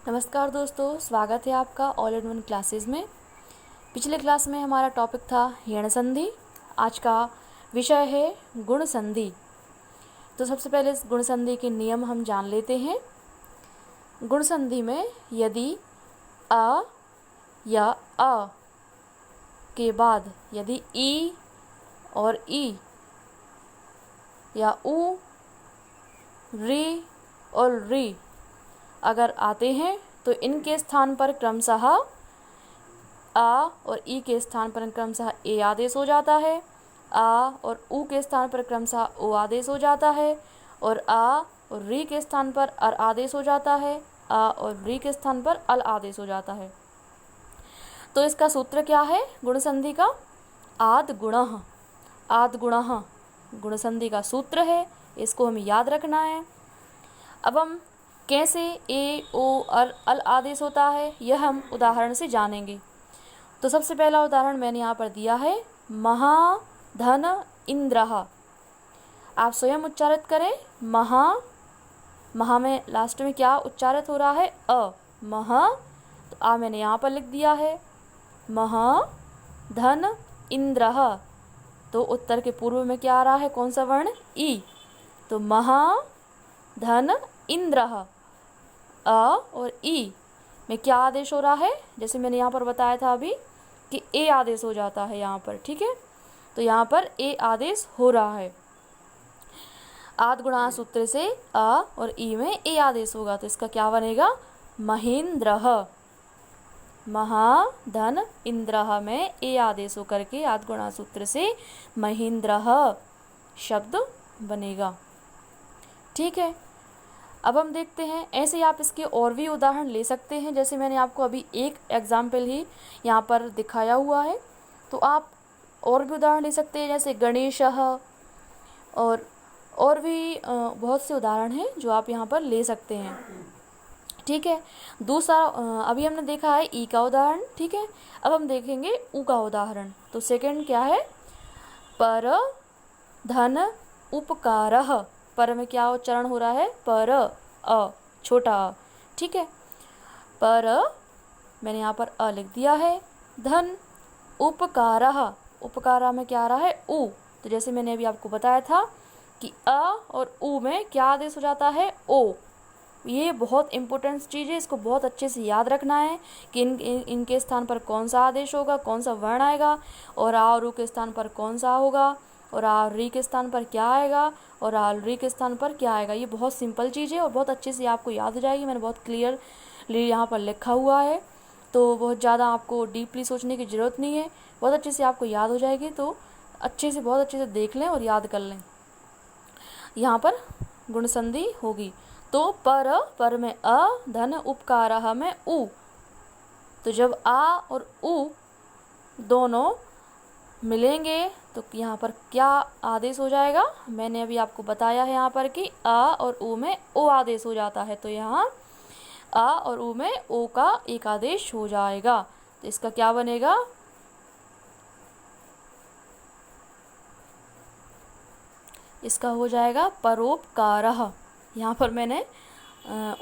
नमस्कार दोस्तों, स्वागत है आपका ऑल इन वन क्लासेस में। पिछले क्लास में हमारा टॉपिक था यण संधि। आज का विषय है गुण संधि। तो सबसे पहले इस गुण संधि के नियम हम जान लेते हैं। गुण संधि में यदि अ या अ के बाद यदि ई और ई या उ, री और री अगर आते हैं तो इनके स्थान पर क्रमशः आ और ई के स्थान पर क्रमशः ए आदेश हो जाता है, आ और उ के स्थान पर क्रमशः ओ आदेश हो जाता है, और आ और री के स्थान पर अर आदेश हो जाता है, आ और री के स्थान पर अल आदेश हो जाता है। तो इसका सूत्र क्या है गुण संधि का? आद गुणः। आद गुणः गुण संधि का सूत्र है, इसको हमें याद रखना है। अब हम कैसे ए ओ और अल आदेश होता है यह हम उदाहरण से जानेंगे। तो सबसे पहला उदाहरण मैंने यहाँ पर दिया है, महाधन इंद्रः। आप स्वयं उच्चारित करें। महा में लास्ट में क्या उच्चारित हो रहा है? अ। महा, तो आ मैंने यहाँ पर लिख दिया है महाधन इंद्रः। तो उत्तर के पूर्व में क्या आ रहा है? कौन सा वर्ण? ई। तो महाधन इंद्रः, अ और ई में क्या आदेश हो रहा है? जैसे मैंने यहाँ पर बताया था अभी कि ए आदेश हो जाता है यहाँ पर, ठीक है। तो यहाँ पर ए आदेश हो रहा है। आद गुणा सूत्र से अ और ई में ए आदेश होगा, तो इसका क्या बनेगा? महेंद्रः। महाधन इंद्रः में ए आदेश होकर के आद गुणा सूत्र से महेंद्रः शब्द बनेगा, ठीक है। अब हम देखते हैं, ऐसे आप इसके और भी उदाहरण ले सकते हैं। जैसे मैंने आपको अभी एक एग्जाम्पल ही यहाँ पर दिखाया हुआ है, तो आप और भी उदाहरण ले सकते हैं, जैसे गणेशः, और भी बहुत से उदाहरण हैं जो आप यहाँ पर ले सकते हैं, ठीक है। दूसरा अभी हमने देखा है ई का उदाहरण, ठीक है। अब हम देखेंगे उ का उदाहरण। तो सेकंड क्या है? पर धन उपकारः। पर में क्या उच्चारण हो रहा है? पर, अ, छोटा अ, ठीक है। पर मैंने यहाँ पर अ लिख दिया है। धन उपकारः, उपकारा में क्या आ रहा है? उ। तो जैसे मैंने अभी आपको बताया था कि अ और उ में क्या आदेश हो जाता है? ओ। ये बहुत इंपॉर्टेंट चीज़ है, इसको बहुत अच्छे से याद रखना है कि इनके स्थान पर कौन सा आदेश होगा, कौन सा वर्ण आएगा, और आ और उ के स्थान पर कौन सा होगा, और आ री के स्थान पर क्या आएगा, और आल री के स्थान पर क्या आएगा। ये बहुत सिंपल चीज़ है और बहुत अच्छे से आपको याद हो जाएगी। मैंने बहुत क्लियरली यहाँ पर लिखा हुआ है, तो बहुत ज़्यादा आपको डीपली सोचने की ज़रूरत नहीं है, बहुत अच्छे से आपको याद हो जाएगी। तो बहुत अच्छे से देख लें और याद कर लें। यहाँ पर गुण संधि होगी। तो पर में अ, धन उपकारः में उ। तो जब आ और उ दोनों मिलेंगे तो यहाँ पर क्या आदेश हो जाएगा? मैंने अभी आपको बताया है यहाँ पर कि आ और उ में ओ आदेश हो जाता है, तो यहाँ आ और उ में ओ का एक आदेश हो जाएगा। तो इसका क्या बनेगा? इसका हो जाएगा परोपकारः। यहाँ पर मैंने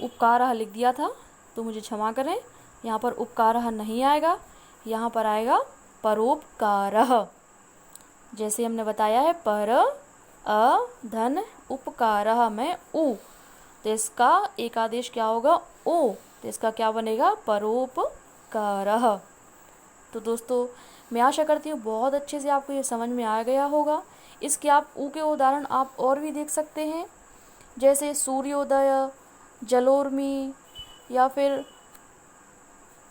उपकारः लिख दिया था, तो मुझे क्षमा करें। यहाँ पर उपकारः नहीं आएगा, यहाँ पर आएगा परोपकारः। जैसे हमने बताया है पर अ धन उपकारः में उ, तो इसका एक आदेश क्या होगा? ओ। तो इसका क्या बनेगा? परोपकारः। तो दोस्तों, मैं आशा करती हूँ बहुत अच्छे से आपको ये समझ में आ गया होगा। इसके आप उ के उदाहरण आप और भी देख सकते हैं, जैसे सूर्योदय, जलोर्मी, या फिर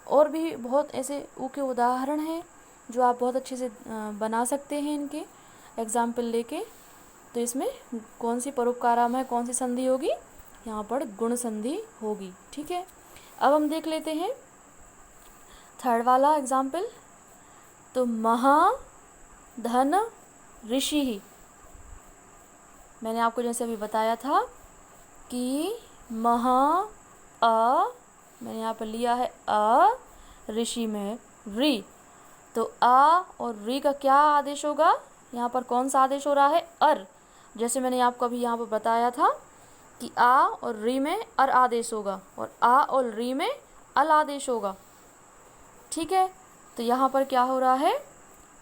और भी बहुत ऐसे उ के उदाहरण हैं जो आप बहुत अच्छे से बना सकते हैं इनके एग्जाम्पल लेके। तो इसमें कौन सी परोपकारा में कौन सी संधि होगी? यहाँ पर गुण संधि होगी, ठीक है। अब हम देख लेते हैं थर्ड वाला एग्जाम्पल। तो महाधन ऋषि। मैंने आपको जैसे अभी बताया था कि मैंने यहाँ पर लिया है अ, ऋषि में री। तो आ और री का क्या आदेश होगा? यहाँ पर कौन सा आदेश हो रहा है? अर। जैसे मैंने आपको अभी यहाँ पर बताया था कि आ और री में अर आदेश होगा, और आ और री में अल आदेश होगा। ठीक है, तो यहाँ पर क्या हो रहा है,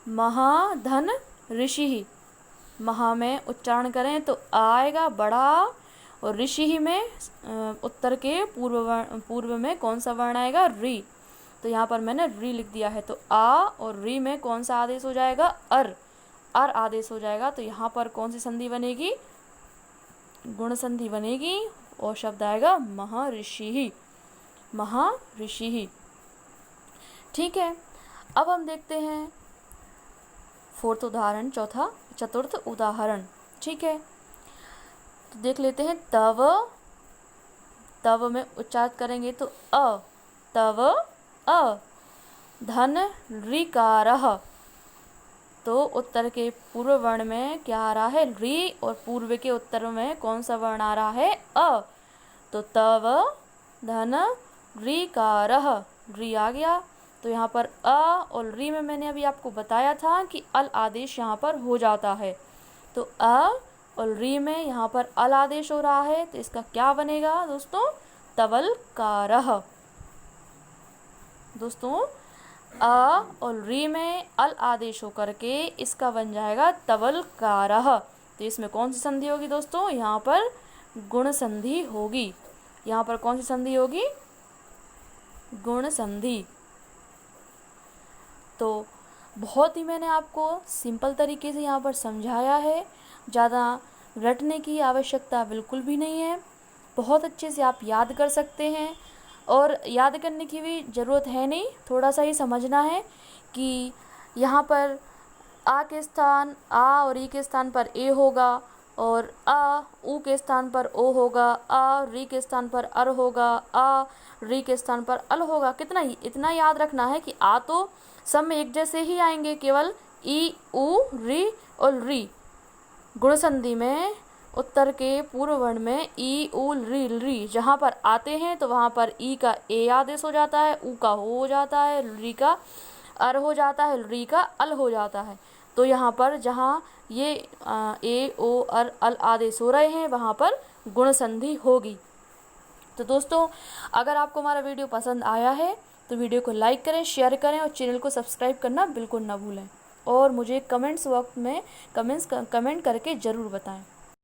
महाधन ऋषि ही, महा में उच्चारण करें तो आएगा बड़ा, और ऋषि ही में उत्तर के पूर्व में कौन सा वर्ण आएगा, री। तो यहाँ पर मैंने री लिख दिया है, तो आ और री में कौन सा आदेश हो जाएगा, अर आदेश हो जाएगा। तो यहाँ पर कौन सी संधि बनेगी, गुण संधि बनेगी, और शब्द आएगा महर्षि ही, महर्षि ही। ठीक है, अब हम देखते हैं फोर्थ उदाहरण, चतुर्थ उदाहरण। ठीक है, तो देख लेते हैं, तव, तव में उच्चारण करेंगे तो अ, तव अ, धन ऋकारः, तो उत्तर के पूर्व वर्ण में क्या आ रहा है, री, और पूर्व के उत्तर में कौन सा वर्ण आ रहा है, अ। तो तव धन ऋकारः, री आ गया। तो यहाँ पर अ और री में मैंने अभी आपको बताया था कि अल आदेश यहाँ पर हो जाता है। तो अ और री में यहाँ पर अल आदेश हो रहा है, तो इसका क्या बनेगा दोस्तों, तवलकारः। दोस्तों अ और री में अल आदेश होकर के इसका बन जाएगा तवलकारः। तो इसमें कौन सी संधि होगी दोस्तों, यहाँ पर गुण संधि होगी। यहाँ पर कौन सी संधि होगी, गुण संधि। तो बहुत ही मैंने आपको सिंपल तरीके से यहाँ पर समझाया है, ज़्यादा रटने की आवश्यकता बिल्कुल भी नहीं है, बहुत अच्छे से आप याद कर सकते हैं। और याद करने की भी ज़रूरत है नहीं, थोड़ा सा ही समझना है कि यहाँ पर आ के स्थान आ और ई के स्थान पर ए होगा, और आ ऊ के स्थान पर ओ होगा, आ री के स्थान पर अर होगा, आ री के स्थान पर अल होगा। इतना याद रखना है कि आ तो सब में एक जैसे ही आएंगे, केवल ई ऊ री और री गुण संधि में उत्तर के पूर्व वर्ण में ई ऊ री जहाँ पर आते हैं तो वहाँ पर ई का ए आदेश हो जाता है, ऊ का हो जाता है, री का अर हो जाता है, री का अल हो जाता है। तो यहाँ पर जहाँ ये ए ओ अर अल आदेश हो रहे हैं वहाँ पर गुण संधि होगी। तो दोस्तों अगर आपको हमारा वीडियो पसंद आया है तो वीडियो को लाइक करें, शेयर करें और चैनल को सब्सक्राइब करना बिल्कुल ना भूलें। और मुझे कमेंट करके ज़रूर बताएं।